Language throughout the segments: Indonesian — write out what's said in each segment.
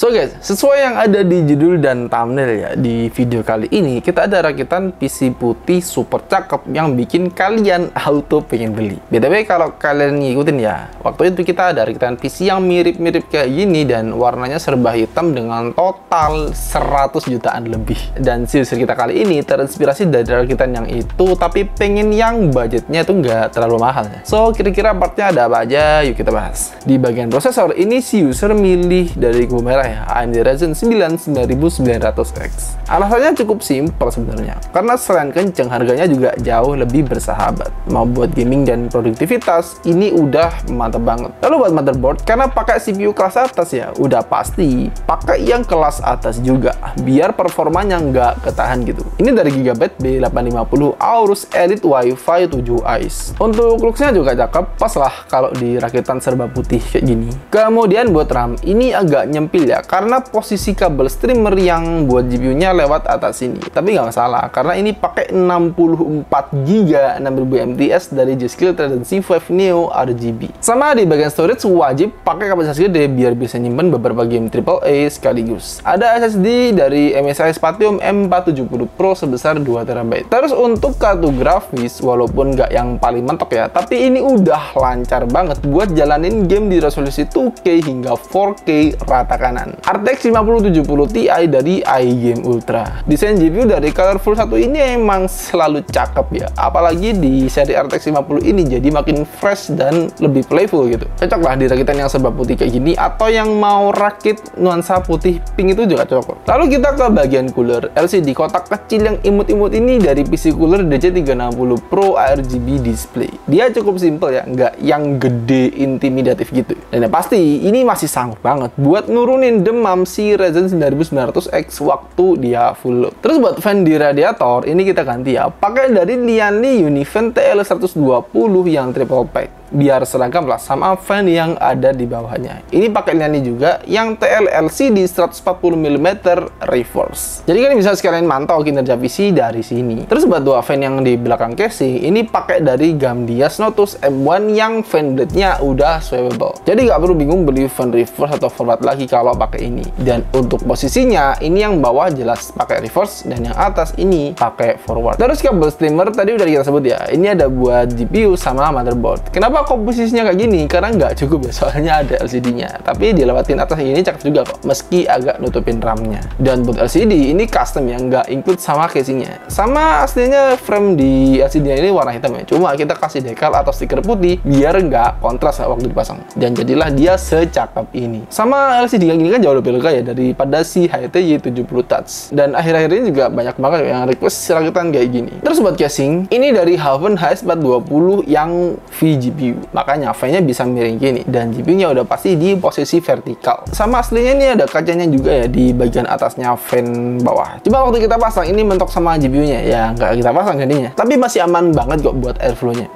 So guys, sesuai yang ada di judul dan thumbnail ya, di video kali ini kita ada rakitan PC putih super cakep yang bikin kalian auto pengen beli. BTW kalau kalian ngikutin ya, waktu itu kita ada rakitan PC yang mirip-mirip kayak gini dan warnanya serba hitam dengan total 100 jutaan lebih. Dan serius kita kali ini terinspirasi dari rakitan yang itu, tapi pengen yang budgetnya itu nggak terlalu mahal ya. So kira-kira partnya ada apa aja, yuk kita bahas. Di bagian prosesor, ini si user milih dari kubu merah ya, AMD Ryzen 9 9900X. Alasannya cukup simpel sebenarnya, karena selain kenceng, harganya juga jauh lebih bersahabat. Mau buat gaming dan produktivitas, ini udah mantap banget. Lalu buat motherboard, karena pakai CPU kelas atas ya, udah pasti pakai yang kelas atas juga, biar performanya nggak ketahan gitu. Ini dari Gigabyte B850 Aorus Elite Wi-Fi 7 Ice. Untuk looks-nya juga cakep, pas lah kalau di rakitan serba putih kayak gini. Kemudian buat RAM, ini agak nyempil ya, karena posisi kabel streamer yang buat GPU-nya lewat atas sini. Tapi nggak masalah, karena ini pakai 64 GB 6000 mAh dari G-Skill Trident C5 Neo RGB. Sama di bagian storage wajib pakai kapasitas gede biar bisa nyimpen beberapa game AAA sekaligus. Ada SSD dari MSI Spatium M470 Pro sebesar 2 TB. Terus untuk kartu grafis, walaupun nggak yang paling mentok ya, tapi ini udah lancar banget buat jalanin game di resolusi 2K hingga 4K rata kanan. RTX 5070 Ti dari iGame Ultra. Desain GPU dari Colorful 1 ini emang selalu cakep ya, apalagi di seri RTX 50 ini jadi makin fresh dan lebih playful gitu. Cocok lah di rakitan yang serba putih kayak gini, atau yang mau rakit nuansa putih pink itu juga cocok. Lalu kita ke bagian cooler. LCD kotak kecil yang imut-imut ini dari PC Cooler DC360 Pro RGB display. Dia cukup simple ya, nggak yang gede intimidatif gitu. Dan yang pasti ini masih sanggup banget buat nurunin demam si Ryzen 9900X waktu dia full load. Terus buat fan di radiator, ini kita ganti ya, pakai dari Lianli Unifan TL120 yang triple pack, biar seragam lah sama fan yang ada di bawahnya. Ini pakai Lianli juga yang TLLCD 140 mm reverse. Jadi kan bisa sekalian mantau kinerja PC dari sini. Terus buat dua fan yang di belakang casing, ini pakai dari Gamdia Snotus M1 yang fan blade-nya udah swappable. Jadi nggak perlu bingung beli fan reverse atau forward lagi kalau pakai ini. Dan untuk posisinya, ini yang bawah jelas pakai reverse dan yang atas ini pakai forward. Terus kabel streamer tadi udah kita sebut ya, ini ada buat GPU sama motherboard. Kenapa komposisinya kayak gini? Karena nggak cukup ya, soalnya ada LCD-nya. Tapi dilewatin atas ini cakep juga kok, meski agak nutupin RAM-nya. Dan buat LCD ini custom ya, nggak include sama casingnya. Sama aslinya frame di LCD ini warna hitam ya, cuma kita kasih decal atau stiker putih biar nggak kontras waktu dipasang. Dan jadilah dia secakep ini. Sama LCD yang ini kan jauh lebih lega ya daripada si HTY 70 Touch. Dan akhir-akhir ini juga banyak banget yang request rakitan kayak gini. Terus buat casing, ini dari Haven HS420 yang vGPU. Makanya fan-nya bisa miring gini dan GPU-nya udah pasti di posisi vertikal. Sama aslinya ini ada kacanya juga ya di bagian atasnya fan bawah. Coba waktu kita pasang ini mentok sama GPU-nya ya, nggak kita pasang jadinya. Tapi masih aman banget kok buat airflow-nya.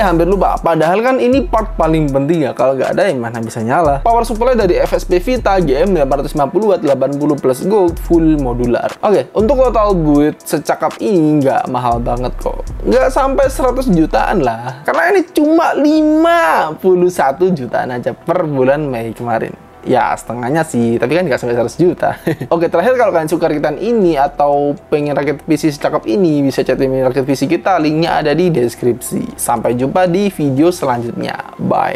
Hampir lupa, padahal kan ini part paling penting ya, kalau nggak ada yang mana bisa nyala. Power supply dari FSP Vita GM850 Watt 80 plus gold full modular. Oke, untuk total build secakap ini nggak mahal banget kok, nggak sampai 100 jutaan lah, karena ini cuma 51 jutaan aja per bulan Mei kemarin. Ya setengahnya sih, tapi kan nggak sampai 100 juta. Oke, terakhir kalau kalian suka rakitan ini atau pengen rakit PC secakep ini, bisa chatting rakit PC kita, linknya ada di deskripsi. Sampai jumpa di video selanjutnya, bye.